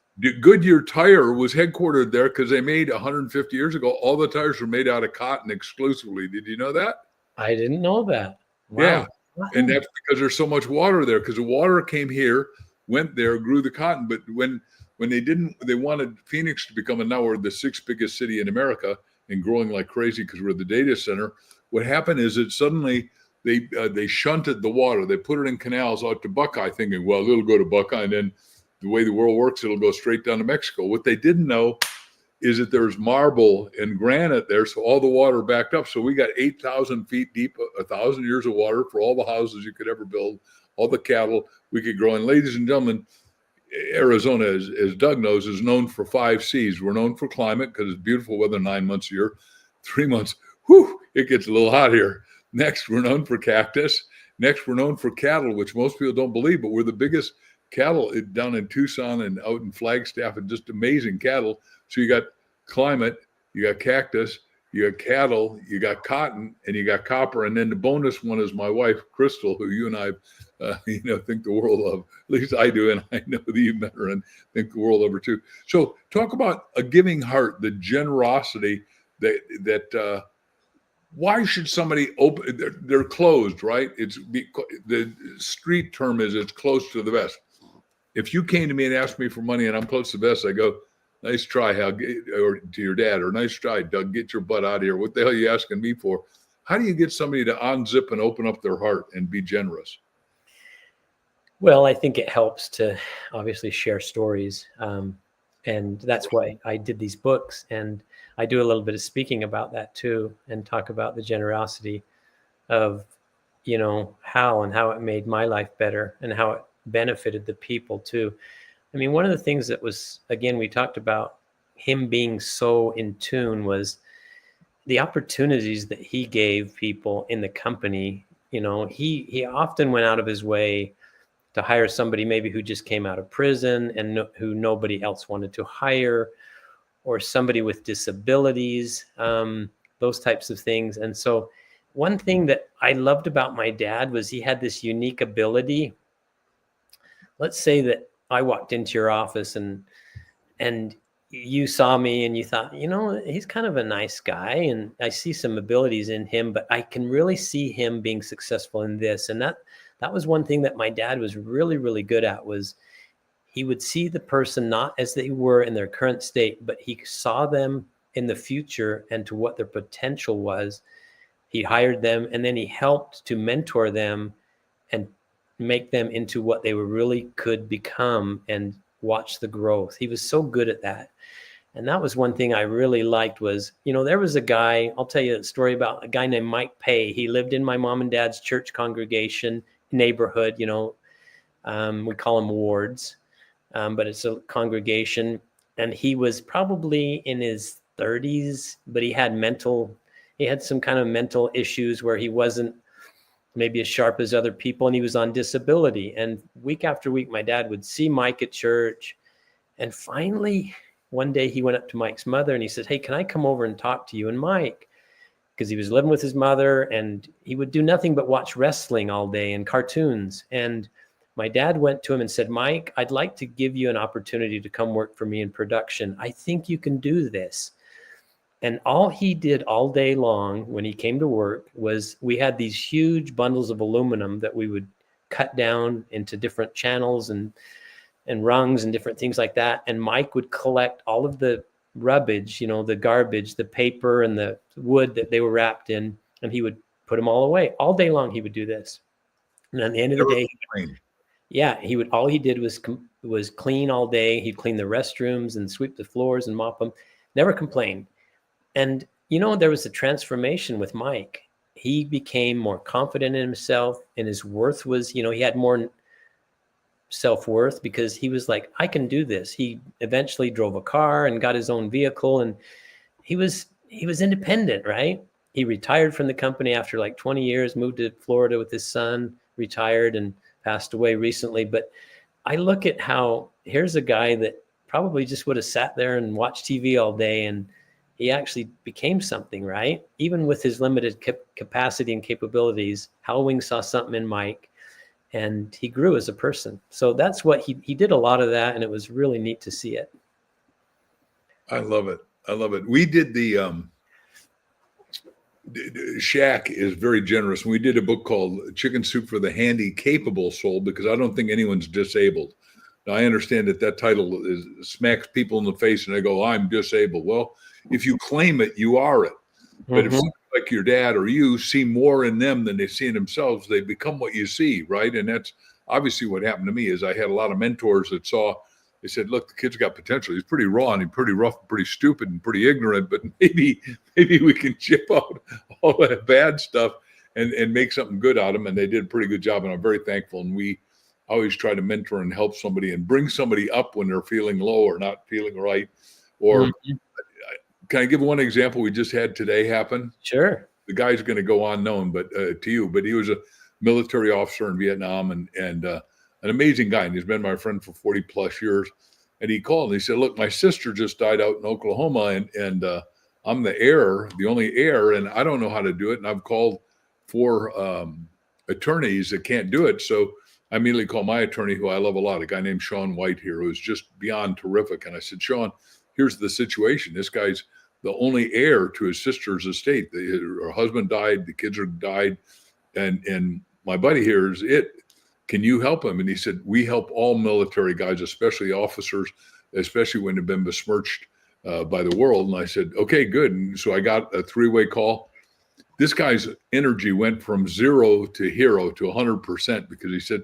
[SPEAKER 1] Goodyear Tire was headquartered there because they made 150 years ago, all the tires were made out of cotton exclusively. Did you know that?
[SPEAKER 2] I didn't know that. Wow.
[SPEAKER 1] Yeah. And that's because there's so much water there, because the water came here, went there, grew the cotton. But when they wanted Phoenix to become, and now we're the sixth biggest city in America and growing like crazy because we're the data center. What happened is that suddenly they shunted the water. They put it in canals out to Buckeye, thinking, well, it'll go to Buckeye, and then the way the world works, it'll go straight down to Mexico. What they didn't know is that there's marble and granite there, so all the water backed up. So we got 8,000 feet deep, 1,000 years of water for all the houses you could ever build, all the cattle we could grow. And ladies and gentlemen, Arizona, as Doug knows, is known for 5 C's. We're known for climate because it's beautiful weather 9 months a year. 3 months, it gets a little hot here. Next, we're known for cactus. Next, we're known for cattle, which most people don't believe, but we're the biggest cattle down in Tucson and out in Flagstaff, and just amazing cattle. So you got climate, you got cactus, you got cattle, you got cotton, and you got copper. And then the bonus one is my wife, Crystal, who you and I, think the world of. At least I do, and I know that you met her and think the world of her too. So talk about a giving heart, the generosity that why should somebody open? They're closed, right? The street term is it's close to the vest. If you came to me and asked me for money and I'm close to the vest, I go, nice try, Hal, or to your dad, or nice try, Doug, get your butt out of here. What the hell are you asking me for? How do you get somebody to unzip and open up their heart and be generous?
[SPEAKER 2] Well, I think it helps to obviously share stories. And that's why I did these books. And I do a little bit of speaking about that too, and talk about the generosity of, how it made my life better and how it benefited the people too. I mean, one of the things that was, again, we talked about him being so in tune was the opportunities that he gave people in the company. He often went out of his way to hire somebody maybe who just came out of prison and who nobody else wanted to hire, or somebody with disabilities, those types of things. And so one thing that I loved about my dad was he had this unique ability. Let's say that I walked into your office and you saw me and you thought, he's kind of a nice guy and I see some abilities in him, but I can really see him being successful in this. And that was one thing that my dad was really, really good at, was he would see the person not as they were in their current state, but he saw them in the future and to what their potential was. He hired them and then he helped to mentor them and make them into what they were really could become and watch the growth. He was so good at that. And that was one thing I really liked was, there was a guy, I'll tell you a story about a guy named Mike Pay. He lived in my mom and dad's church congregation neighborhood, we call them wards, but it's a congregation. And he was probably in his 30s, but he had some kind of mental issues where he wasn't maybe as sharp as other people, and he was on disability. And week after week, my dad would see Mike at church. And finally, one day he went up to Mike's mother and he said, "Hey, can I come over and talk to you and Mike?" Because he was living with his mother and he would do nothing but watch wrestling all day and cartoons. And my dad went to him and said, "Mike, I'd like to give you an opportunity to come work for me in production. I think you can do this." And all he did all day long when he came to work was, we had these huge bundles of aluminum that we would cut down into different channels and rungs and different things like that. And Mike would collect all of the rubbish, the garbage, the paper and the wood that they were wrapped in, and he would put them all away. All day long he would do this. And at the end of the day, all he did was clean all day. He'd clean the restrooms and sweep the floors and mop them. Never complained. And, there was a transformation with Mike. He became more confident in himself, and his worth was, he had more self-worth because he was like, I can do this. He eventually drove a car and got his own vehicle. And he was he was independent, right? He retired from the company after like 20 years, moved to Florida with his son, retired and passed away recently. But I look at how here's a guy that probably just would have sat there and watched TV all day, and he actually became something, right? Even with his limited capacity and capabilities, Hal Wing saw something in Mike, and he grew as a person. So that's what he did, a lot of that, and it was really neat to see it.
[SPEAKER 1] I love it. I love it. We did the Shaq is very generous. We did a book called Chicken Soup for the Handy Capable Soul, because I don't think anyone's disabled. Now, I understand that title smacks people in the face and they go, I'm disabled. Well, if you claim it, you are it. But if somebody like your dad or you see more in them than they see in themselves, they become what you see, right? And that's obviously what happened to me. Is I had a lot of mentors that saw, they said, look, the kid's got potential. He's pretty raw and he's pretty rough, and pretty stupid and pretty ignorant, but maybe we can chip out all that bad stuff and make something good out of him. And they did a pretty good job. And I'm very thankful. And we always try to mentor and help somebody and bring somebody up when they're feeling low or not feeling right. Or can I give one example we just had today happen?
[SPEAKER 2] Sure.
[SPEAKER 1] The guy's going to go unknown, but to you, but he was a military officer in Vietnam and an amazing guy. And he's been my friend for 40 plus years. And he called and he said, look, my sister just died out in Oklahoma and I'm the heir, the only heir, and I don't know how to do it. And I've called 4 attorneys that can't do it. So I immediately called my attorney, who I love a lot, a guy named Sean White here, who's just beyond terrific. And I said, Sean, here's the situation. This guy's the only heir to his sister's estate. Her husband died, the kids are died, and my buddy here is it. Can you help him? And he said, we help all military guys, especially officers, especially when they've been besmirched by the world. And I said, okay, good. And so I got a 3-way call. This guy's energy went from 0 to hero to 100% because he said,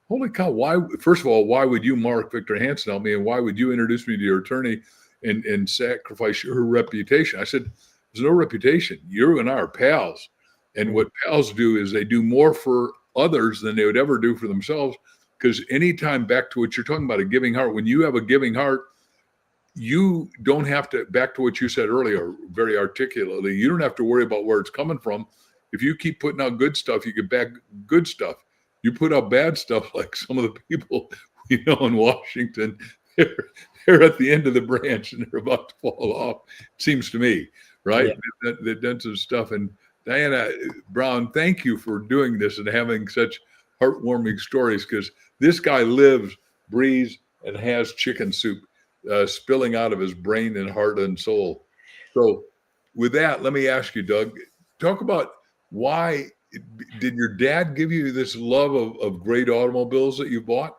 [SPEAKER 1] holy cow, why? First of all, why would you, Mark Victor Hansen, help me? And why would you introduce me to your attorney and sacrifice your reputation? I said, there's no reputation. You and I are pals. And what pals do is they do more for others than they would ever do for themselves. Because anytime, back to what you're talking about, a giving heart, when you have a giving heart, you don't have to, back to what you said earlier, very articulately, you don't have to worry about where it's coming from. If you keep putting out good stuff, you get back good stuff. You put out bad stuff, like some of the people we know in Washington, they're at the end of the branch and they're about to fall off, it seems to me, right? Yeah. They've done some stuff. And Diana Brown, thank you for doing this and having such heartwarming stories, because this guy lives, breathes, and has chicken soup spilling out of his brain and heart and soul. So with that, let me ask you, Doug, talk about why did your dad give you this love of great automobiles that you bought?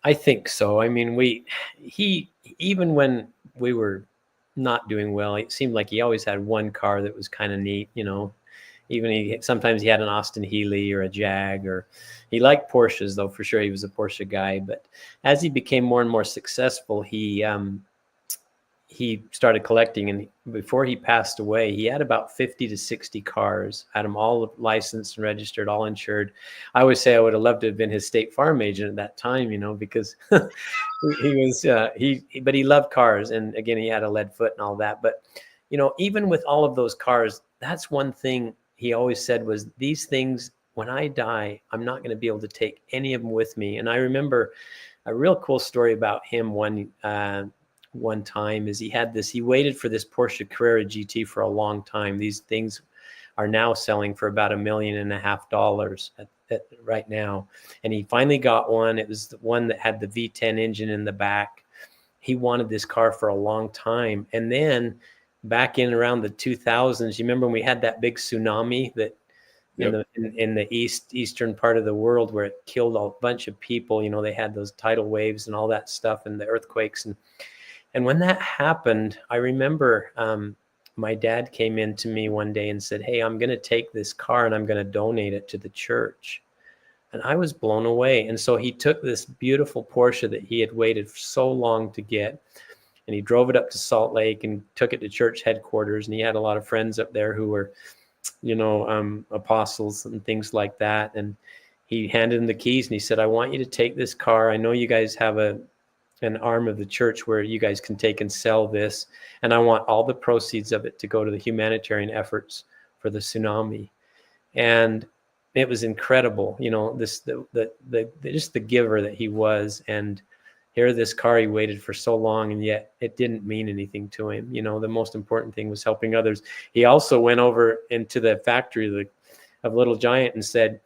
[SPEAKER 2] I think so. I mean, he even when we were not doing well, it seemed like he always had one car that was kind of neat, you know. Even sometimes he had an Austin Healey or a Jag, or he liked Porsches, though, for sure. He was a Porsche guy. But as he became more and more successful, he started collecting. And before he passed away, he had about 50 to 60 cars, had them all licensed and registered, all insured. I always say I would have loved to have been his State Farm agent at that time, you know, because he was, but he loved cars. And again, he had a lead foot and all that. But, you know, even with all of those cars, that's one thing he always said was, these things, when I die, I'm not going to be able to take any of them with me. And I remember a real cool story about him one time is he waited for this Porsche Carrera GT for a long time. These things are now selling for about $1.5 million at right now. And he finally got one. It was the one that had the V10 engine in the back. He wanted this car for a long time. And then back in around the 2000s, you remember when we had that big tsunami that in the eastern part of the world, where it killed a bunch of people, you know, they had those tidal waves and all that stuff and the earthquakes. And when that happened, I remember my dad came in to me one day and said, hey, I'm going to take this car and I'm going to donate it to the church. And I was blown away. And so he took this beautiful Porsche that he had waited so long to get, and he drove it up to Salt Lake and took it to church headquarters. And he had a lot of friends up there who were, you know, apostles and things like that. And he handed him the keys and he said, I want you to take this car. I know you guys have a an arm of the church where you guys can take and sell this. And I want all the proceeds of it to go to the humanitarian efforts for the tsunami. And it was incredible, just the giver that he was. And here, this car, he waited for so long, and yet it didn't mean anything to him. The most important thing was helping others. He also went over into the factory of Little Giant and said,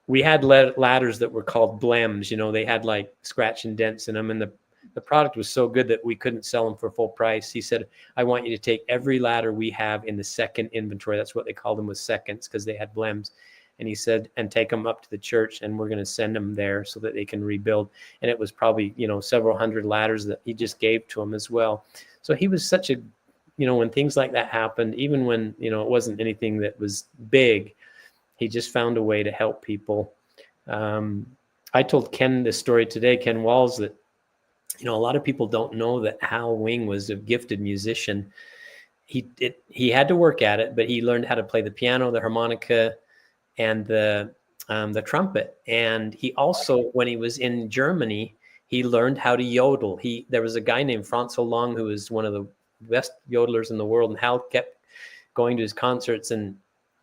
[SPEAKER 2] we had ladders that were called blems. They had like scratch and dents in them, and the product was so good that we couldn't sell them for full price. He said, I want you to take every ladder we have in the second inventory. That's what they called them, was seconds, because they had blems. And he said, and take them up to the church, and we're going to send them there so that they can rebuild. And it was probably, several hundred ladders that he just gave to them as well. So he was such a, when things like that happened, even when, it wasn't anything that was big, he just found a way to help people. I told Ken this story today, Ken Walls, that, a lot of people don't know that Hal Wing was a gifted musician. He had to work at it, but he learned how to play the piano, the harmonica, and the trumpet. And he also, when he was in Germany, he learned how to yodel. There was a guy named Franz Long who was one of the best yodelers in the world, and Hal kept going to his concerts and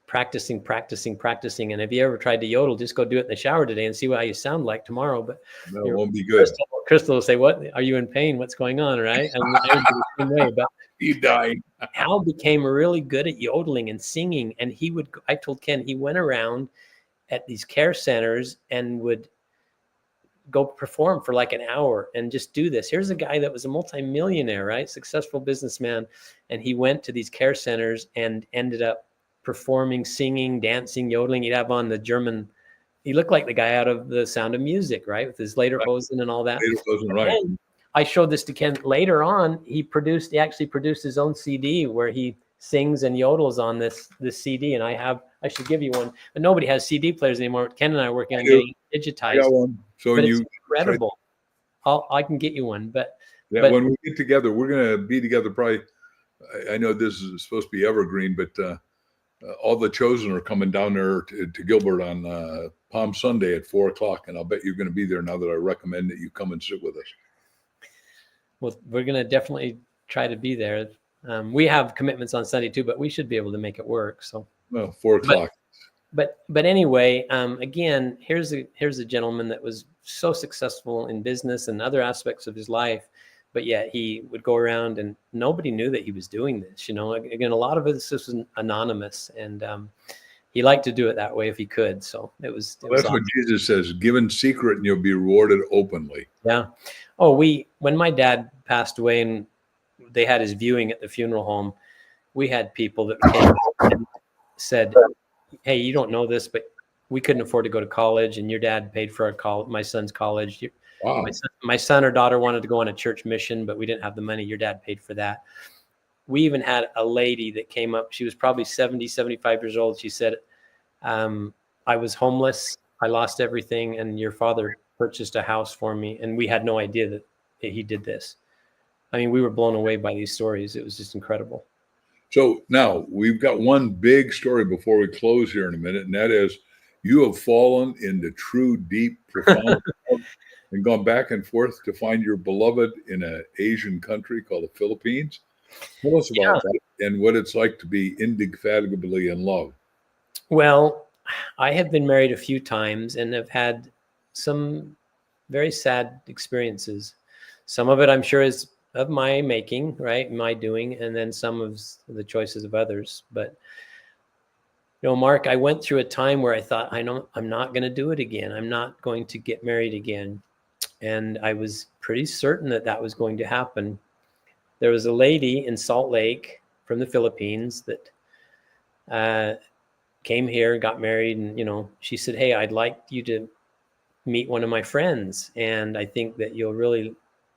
[SPEAKER 2] practicing. And if you ever tried to yodel, just go do it in the shower today and see how you sound like tomorrow. But
[SPEAKER 1] no, it won't be good.
[SPEAKER 2] Crystal will say, "What are you in pain? What's going on?" Right? And I would do the same way. But
[SPEAKER 1] he died.
[SPEAKER 2] Hal became really good at yodeling and singing, and I told Ken, he went around at these care centers and would go perform for like an hour and just do this. Here's a guy that was a multimillionaire, right? Successful businessman. And he went to these care centers and ended up performing, singing, dancing, yodeling. He'd have on the German, he looked like the guy out of The Sound of Music, right? With his lederhosen and all that.
[SPEAKER 1] Lederhosen, right.
[SPEAKER 2] I showed this to Ken later on. He actually produced his own CD where he sings and yodels on this CD. And I should give you one, but nobody has CD players anymore. Ken and I are working on getting digitized.
[SPEAKER 1] I got one. So
[SPEAKER 2] but it's incredible. I can get you one, but
[SPEAKER 1] when we get together, we're going to be together probably. I know this is supposed to be evergreen, but all the chosen are coming down there to Gilbert on Palm Sunday at 4:00, and I'll bet you're going to be there now that I recommend that you come and sit with us.
[SPEAKER 2] Well, we're going to definitely try to be there. We have commitments on Sunday too, but we should be able to make it work. So,
[SPEAKER 1] well, 4:00.
[SPEAKER 2] But anyway, again, here's a gentleman that was so successful in business and other aspects of his life, but yet he would go around and nobody knew that he was doing this. Again, a lot of this was anonymous, and he liked to do it that way if he could. So it was
[SPEAKER 1] that's
[SPEAKER 2] awesome.
[SPEAKER 1] What Jesus says: "Give in secret, and you'll be rewarded openly."
[SPEAKER 2] Yeah. Oh, when my dad passed away and they had his viewing at the funeral home, we had people that came and said, "Hey, you don't know this, but we couldn't afford to go to college, and your dad paid for my son's college.
[SPEAKER 1] Wow.
[SPEAKER 2] My son or daughter wanted to go on a church mission, but we didn't have the money. Your dad paid for that." We even had a lady that came up. She was probably 70, 75 years old. She said, I was homeless. I lost everything, and your father purchased a house for me, and we had no idea that he did this. I mean, we were blown away by these stories. It was just incredible.
[SPEAKER 1] So now we've got one big story before we close here in a minute, and that is you have fallen into true, deep, profound love and gone back and forth to find your beloved in an Asian country called the Philippines. Tell us about that and what it's like to be indefatigably in love.
[SPEAKER 2] Well, I have been married a few times and have had some very sad experiences. Some of it, I'm sure, is of my making, right? My doing, and then some of the choices of others. But, Mark, I went through a time where I thought, I'm not going to do it again. I'm not going to get married again. And I was pretty certain that was going to happen. There was a lady in Salt Lake from the Philippines that came here, got married, and, she said, "Hey, I'd like you to meet one of my friends, and I think that you'll really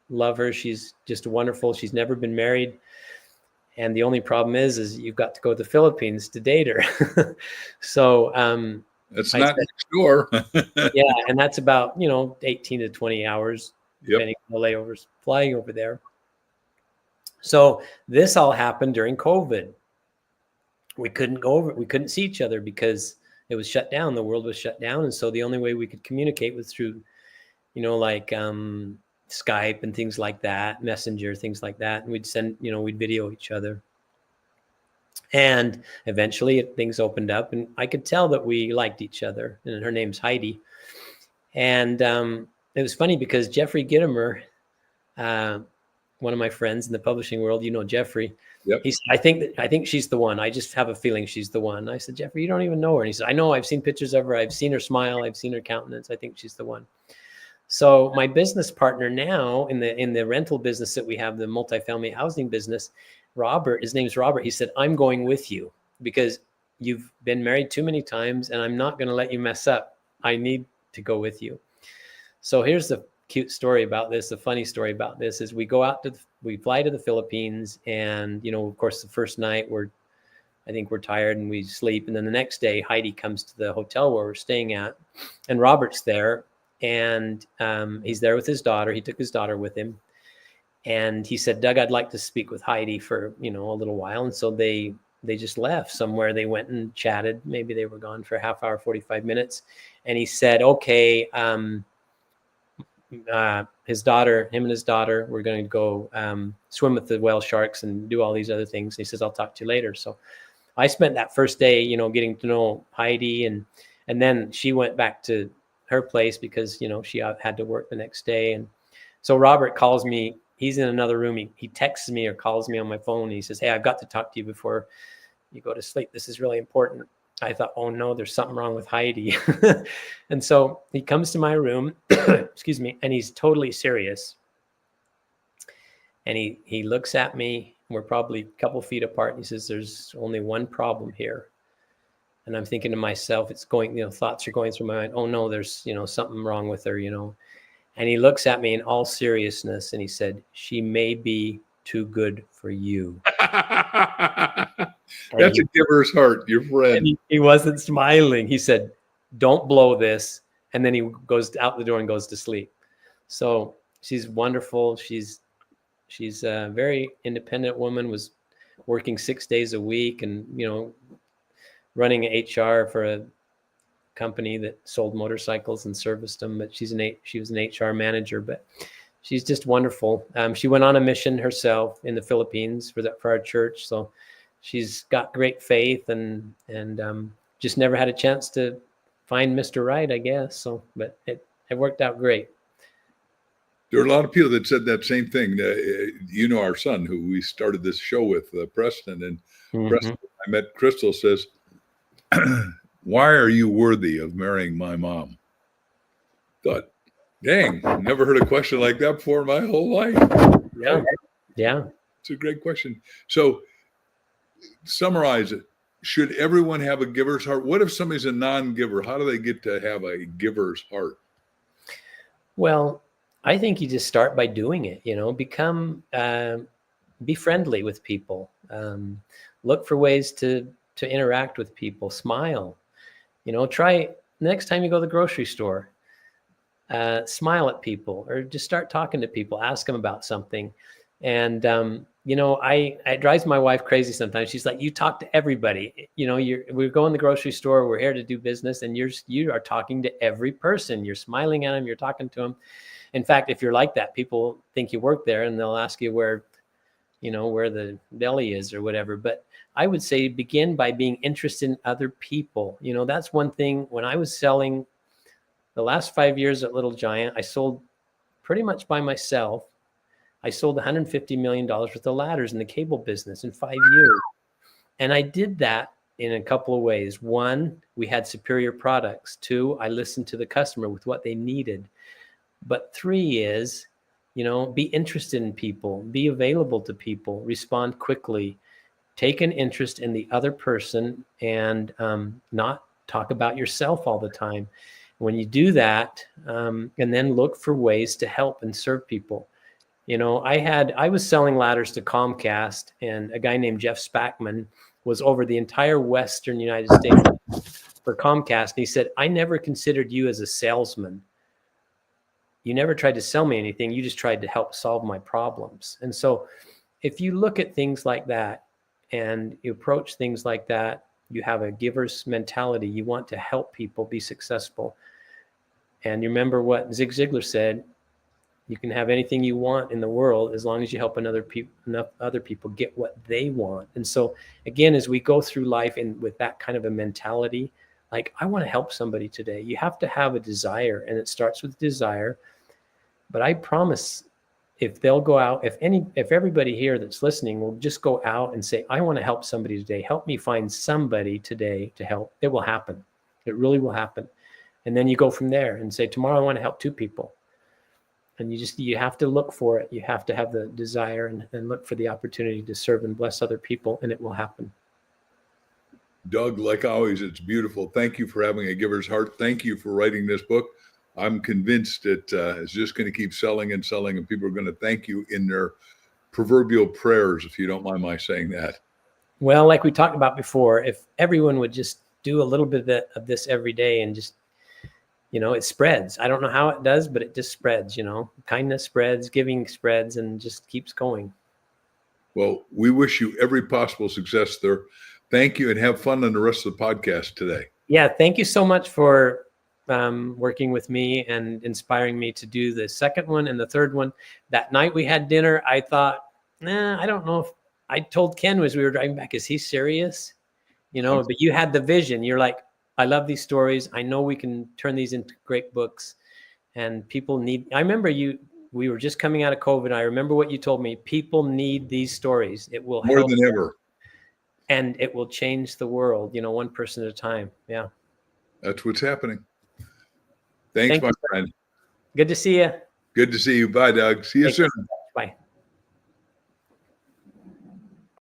[SPEAKER 2] love her. She's just wonderful. She's never been married. And the only problem is you've got to go to the Philippines to date her." So
[SPEAKER 1] that's not sure.
[SPEAKER 2] Yeah, and that's about 18 to 20 hours, depending on the layovers flying over there. So this all happened during COVID. We couldn't go over. We couldn't see each other because it was shut down. The world was shut down, and so the only way we could communicate was through, Skype and things like that, Messenger, things like that. And we'd send, we'd video each other. And eventually things opened up, and I could tell that we liked each other. And her name's Heidi. And it was funny because Jeffrey Gittimer, one of my friends in the publishing world, Jeffrey.
[SPEAKER 1] Yep.
[SPEAKER 2] I think she's the one. I just have a feeling she's the one. I said, Jeffrey, you don't even know her. And he said, I know. I've seen pictures of her. I've seen her smile. I've seen her countenance. I think she's the one. So my business partner now in the rental business that we have, the multifamily housing business, Robert, his name's Robert. He said, I'm going with you because you've been married too many times and I'm not going to let you mess up. I need to go with you. So here's the cute story about this. The funny story about this is we fly to the Philippines, and, of course, the first night I think we're tired and we sleep. And then the next day, Heidi comes to the hotel where we're staying at, and Robert's there, and he's there with his daughter. He took his daughter with him. And he said, Doug, I'd like to speak with Heidi for, a little while. And so they just left somewhere. They went and chatted. Maybe they were gone for a half hour, 45 minutes. And he said, okay, him and his daughter, we're going to go swim with the whale sharks and do all these other things. He says, I'll talk to you later. So I spent that first day, getting to know Heidi. And then she went back to her place because, she had to work the next day. And so Robert calls me. He's in another room. He texts me or calls me on my phone. And he says, hey, I've got to talk to you before you go to sleep. This is really important. I thought, oh no, there's something wrong with Heidi. And so he comes to my room, excuse me, and he's totally serious. And he looks at me. We're probably a couple feet apart. And he says, there's only one problem here. And I'm thinking to myself, it's going, thoughts are going through my mind. Oh no, there's, something wrong with her, And he looks at me in all seriousness and he said, she may be too good for you.
[SPEAKER 1] That's a giver's heart, your friend.
[SPEAKER 2] He wasn't smiling. He said, don't blow this. And then he goes out the door and goes to sleep. So she's wonderful. She's a very independent woman, was working 6 days a week and, running HR for a company that sold motorcycles and serviced them. But she was an HR manager, but she's just wonderful. She went on a mission herself in the Philippines for our church. So she's got great faith and just never had a chance to find Mr. Right, I guess. So, but it worked out great.
[SPEAKER 1] There are a lot of people that said that same thing. Our son, who we started this show with, Preston, and Preston, I met Crystal, says, why are you worthy of marrying my mom? Thought, dang, never heard a question like that before in my whole life. Right?
[SPEAKER 2] Yeah.
[SPEAKER 1] It's a great question. So summarize it. Should everyone have a giver's heart? What if somebody's a non-giver? How do they get to have a giver's heart?
[SPEAKER 2] Well, I think you just start by doing it, be friendly with people, look for ways to interact with people, smile, try next time you go to the grocery store, smile at people or just start talking to people, ask them about something. And, it drives my wife crazy sometimes. She's like, you talk to everybody, we're going to the grocery store, we're here to do business. And you are talking to every person. You're smiling at them. You're talking to them. In fact, if you're like that, people think you work there and they'll ask you where the deli is or whatever. But I would say begin by being interested in other people. That's one thing. When I was selling the last 5 years at Little Giant, I sold pretty much by myself. I sold $150 million worth of ladders in the cable business in 5 years. And I did that in a couple of ways. One, we had superior products. Two, I listened to the customer with what they needed. But three is, be interested in people, be available to people, respond quickly, take an interest in the other person, and not talk about yourself all the time. When you do that, and then look for ways to help and serve people. I was selling ladders to Comcast, and a guy named Jeff Spackman was over the entire Western United States for Comcast. And he said, I never considered you as a salesman. You never tried to sell me anything. You just tried to help solve my problems. And so if you look at things like that and you approach things like that, you have a giver's mentality. You want to help people be successful. And you remember what Zig Ziglar said, You can have anything you want in the world as long as you help enough other people get what they want. And so again, as we go through life and with that kind of a mentality, like, I want to help somebody today, you have to have a desire, and it starts with desire. But I promise, if they'll go out, if everybody here that's listening will just go out and say, I want to help somebody today, help me find somebody today to help, it will happen. It really will happen. And then you go from there and say, tomorrow I want to help 2 people. And you have to look for it. You have to have the desire and look for the opportunity to serve and bless other people, and it will happen.
[SPEAKER 1] Doug, like always, it's beautiful. Thank you for having a giver's heart. Thank you for writing this book. I'm convinced it's just going to keep selling and selling, and people are going to thank you in their proverbial prayers, if you don't mind my saying that.
[SPEAKER 2] Well, like we talked about before, if everyone would just do a little bit of this every day, and just, it spreads. I don't know how it does, but it just spreads. Kindness spreads, giving spreads, and just keeps going.
[SPEAKER 1] Well, we wish you every possible success there. Thank you, and have fun on the rest of the podcast today.
[SPEAKER 2] Yeah, thank you so much for working with me and inspiring me to do the second one and the third one. That night we had dinner, I thought, I don't know if I told Ken as we were driving back, is he serious? But you had the vision. You're like, I love these stories. I know we can turn these into great books, and people need. I remember we were just coming out of COVID. I remember what you told me. People need these stories. It will
[SPEAKER 1] more
[SPEAKER 2] help
[SPEAKER 1] than ever,
[SPEAKER 2] and it will change the world. One person at a time. Yeah,
[SPEAKER 1] that's what's happening. Thanks, my friend.
[SPEAKER 2] Good to see you.
[SPEAKER 1] Good to see you. Bye, Doug. See you soon.